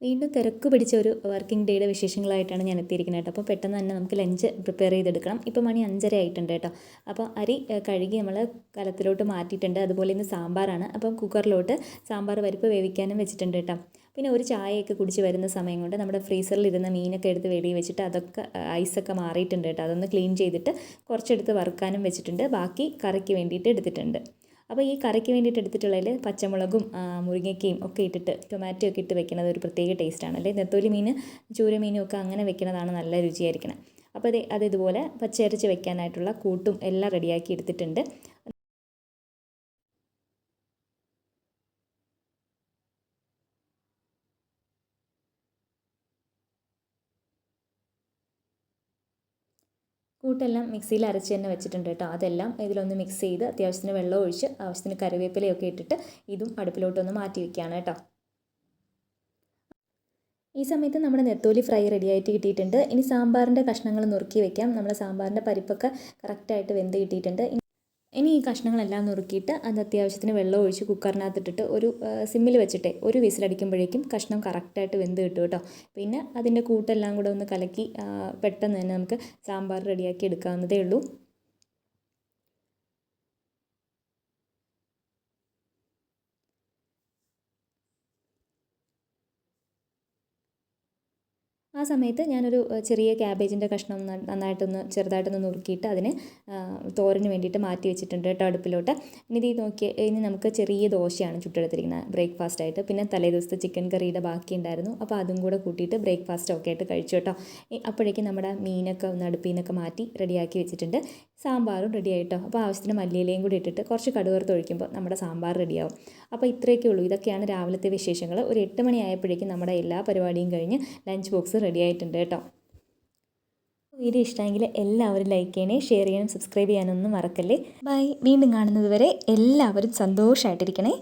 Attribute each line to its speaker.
Speaker 1: വീണ്ടും തിരക്ക് പിടിച്ച ഒരു വർക്കിംഗ് ഡേയുടെ വിശേഷങ്ങളായിട്ടാണ് ഞാൻ എത്തിയിരിക്കുന്നത് കേട്ടോ. അപ്പോൾ പെട്ടെന്ന് തന്നെ നമുക്ക് ലഞ്ച് പ്രിപ്പയർ ചെയ്തെടുക്കണം. ഇപ്പോൾ മണി 5:30 ആയിട്ടുണ്ട് കേട്ടോ. അപ്പോൾ അരി കഴുകി നമ്മൾ കലത്തിലോട്ട് മാറ്റിയിട്ടുണ്ട്. അതുപോലെ ഇന്ന് സാമ്പാറാണ്. അപ്പം കുക്കറിലോട്ട് സാമ്പാർ പരിപ്പ് വേവിക്കാനും വെച്ചിട്ടുണ്ട് കേട്ടോ. പിന്നെ ഒരു ചായയൊക്കെ കുടിച്ച് വരുന്ന സമയം കൊണ്ട് നമ്മുടെ ഫ്രീസറിൽ ഇരുന്ന മീനൊക്കെ എടുത്ത് വെളിയിൽ വെച്ചിട്ട് അതൊക്കെ ഐസൊക്കെ മാറിയിട്ടുണ്ട് കേട്ടോ. അതൊന്ന് ക്ലീൻ ചെയ്തിട്ട് കുറച്ചെടുത്ത് വറുക്കാനും വെച്ചിട്ടുണ്ട്. ബാക്കി കറിക്ക് വേണ്ടിയിട്ട് എടുത്തിട്ടുണ്ട്. അപ്പോൾ ഈ കറിക്ക് വേണ്ടിയിട്ട് എടുത്തിട്ടുള്ളതിൽ പച്ചമുളകും മുരിങ്ങയ്ക്കയും ഒക്കെ ഇട്ടിട്ട് ടൊമാറ്റോ ഒക്കെ ഇട്ട് വെക്കുന്നത് ഒരു പ്രത്യേക ടേസ്റ്റാണ് അല്ലേ. നെത്തോലി മീൻ ചൂര മീനും ഒക്കെ അങ്ങനെ വെക്കുന്നതാണ് നല്ല രുചിയായിരിക്കണം. അപ്പോൾ അത് ഇതുപോലെ പച്ചയരച്ച് വെക്കാനായിട്ടുള്ള കൂട്ടും എല്ലാം റെഡിയാക്കി എടുത്തിട്ടുണ്ട്. കൂട്ടെല്ലാം മിക്സിയിൽ അരച്ച് തന്നെ വെച്ചിട്ടുണ്ട് കേട്ടോ. അതെല്ലാം ഇതിലൊന്ന് മിക്സ് ചെയ്ത് അത്യാവശ്യത്തിന് വെള്ളം ഒഴിച്ച് ആവശ്യത്തിന് കറിവേപ്പിലയൊക്കെ ഇട്ടിട്ട് ഇതും അടുപ്പിലോട്ടൊന്ന് മാറ്റി വയ്ക്കുകയാണ് കേട്ടോ. ഈ സമയത്ത് നമ്മുടെ നെത്തോലി ഫ്രൈ റെഡി ആയിട്ട് കിട്ടിയിട്ടുണ്ട്. ഇനി സാമ്പാറിൻ്റെ കഷ്ണങ്ങൾ നുറുക്കി വെക്കാം. നമ്മുടെ സാമ്പാറിൻ്റെ പരിപ്പൊക്കെ കറക്റ്റായിട്ട് വെന്ത് കിട്ടിയിട്ടുണ്ട്. ഇനി ഈ കഷ്ണങ്ങളെല്ലാം നുറുക്കിയിട്ട് അത് അത്യാവശ്യത്തിന് വെള്ളം ഒഴിച്ച് കുക്കറിനകത്തിട്ടിട്ട് ഒരു സിമ്മിൽ വെച്ചിട്ട് ഒരു വിസിലടിക്കുമ്പോഴേക്കും കഷ്ണം കറക്റ്റായിട്ട് വെന്ത് കിട്ടും കേട്ടോ. പിന്നെ അതിൻ്റെ കൂട്ടെല്ലാം കൂടെ ഒന്ന് കലക്കി പെട്ടെന്ന് തന്നെ നമുക്ക് സാമ്പാർ റെഡിയാക്കി എടുക്കാവുന്നതേ ഉള്ളൂ. ആ സമയത്ത് ഞാനൊരു ചെറിയ ക്യാബേജിൻ്റെ കഷ്ണം നന്നായിട്ടൊന്ന് ചെറുതായിട്ടൊന്ന് നുറുക്കിയിട്ട് അതിന് തോരന് വേണ്ടിയിട്ട് മാറ്റി വെച്ചിട്ടുണ്ട് കേട്ടോ അടുപ്പിലോട്ട്. ഇനി നമുക്ക് ചെറിയ ദോശയാണ് ചുട്ടെടുത്തിരിക്കുന്നത് ബ്രേക്ക്ഫാസ്റ്റായിട്ട്. പിന്നെ തലേദിവസത്തെ ചിക്കൻ കറിയുടെ ബാക്കി ഉണ്ടായിരുന്നു. അപ്പോൾ അതും കൂടെ കൂട്ടിയിട്ട് ബ്രേക്ക്ഫാസ്റ്റ് ഒക്കെ ആയിട്ട് കഴിച്ചു കേട്ടോ. അപ്പോഴേക്കും നമ്മുടെ മീനൊക്കെ ഒന്ന് അടുപ്പിൽ നിന്നൊക്കെ മാറ്റി റെഡിയാക്കി വെച്ചിട്ടുണ്ട്. സാമ്പാറും റെഡി ആയിട്ടോ. അപ്പോൾ ആവശ്യത്തിന് മല്ലിയിലയും കൂടി ഇട്ടിട്ട് കുറച്ച് കടുവറുത്ത് ഒഴിക്കുമ്പോൾ നമ്മുടെ സാമ്പാർ റെഡിയാവും. അപ്പോൾ ഇത്രയൊക്കെ ഉള്ളൂ. ഇതൊക്കെയാണ് രാവിലത്തെ വിശേഷങ്ങൾ. ഒരു 8 മണി ആയപ്പോഴേക്കും നമ്മുടെ എല്ലാ പരിപാടിയും കഴിഞ്ഞ് ലഞ്ച് ബോക്സ് റെഡി ആയിട്ടുണ്ട് കേട്ടോ. വീഡിയോ ഇഷ്ടമെങ്കിൽ എല്ലാവരും ലൈക്ക് ചെയ്യണേ, ഷെയർ ചെയ്യാനും സബ്സ്ക്രൈബ് ചെയ്യാനൊന്നും മറക്കല്ലേ. ബൈ. വീണ്ടും കാണുന്നത് വരെ എല്ലാവരും സന്തോഷമായിട്ടിരിക്കണേ.